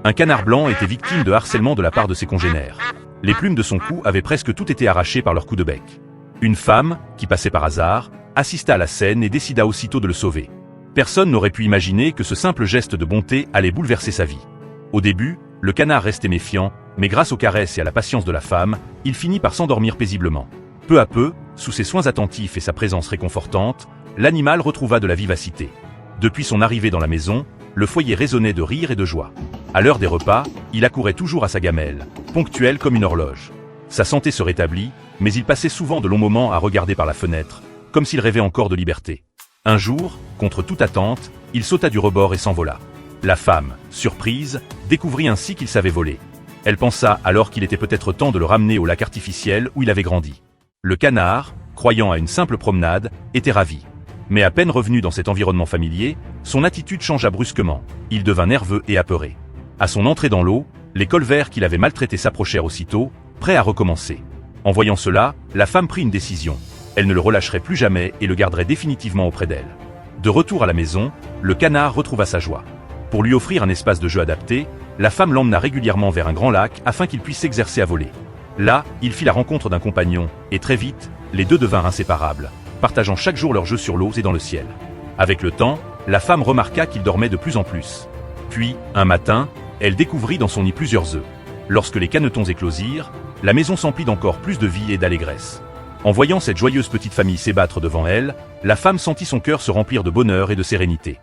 Un canard blanc était victime de harcèlement de la part de ses congénères. Les plumes de son cou avaient presque toutes été arrachées par leurs coups de bec. Une femme, qui passait par hasard, assista à la scène et décida aussitôt de le sauver. Personne n'aurait pu imaginer que ce simple geste de bonté allait bouleverser sa vie. Au début, le canard restait méfiant, mais grâce aux caresses et à la patience de la femme, il finit par s'endormir paisiblement. Peu à peu, sous ses soins attentifs et sa présence réconfortante, l'animal retrouva de la vivacité. Depuis son arrivée dans la maison, le foyer résonnait de rire et de joie. À l'heure des repas, il accourait toujours à sa gamelle, ponctuel comme une horloge. Sa santé se rétablit, mais il passait souvent de longs moments à regarder par la fenêtre, comme s'il rêvait encore de liberté. Un jour, contre toute attente, il sauta du rebord et s'envola. La femme, surprise, découvrit ainsi qu'il savait voler. Elle pensa alors qu'il était peut-être temps de le ramener au lac artificiel où il avait grandi. Le canard, croyant à une simple promenade, était ravi. Mais à peine revenu dans cet environnement familier, son attitude changea brusquement. Il devint nerveux et apeuré. À son entrée dans l'eau, les colverts qu'il avait maltraités s'approchèrent aussitôt, prêts à recommencer. En voyant cela, la femme prit une décision. Elle ne le relâcherait plus jamais et le garderait définitivement auprès d'elle. De retour à la maison, le canard retrouva sa joie. Pour lui offrir un espace de jeu adapté, la femme l'emmena régulièrement vers un grand lac afin qu'il puisse s'exercer à voler. Là, il fit la rencontre d'un compagnon, et très vite, les deux devinrent inséparables, partageant chaque jour leur jeu sur l'eau et dans le ciel. Avec le temps, la femme remarqua qu'il dormait de plus en plus. Puis, un matin, elle découvrit dans son nid plusieurs œufs. Lorsque les canetons éclosirent, la maison s'emplit d'encore plus de vie et d'allégresse. En voyant cette joyeuse petite famille s'ébattre devant elle, la femme sentit son cœur se remplir de bonheur et de sérénité.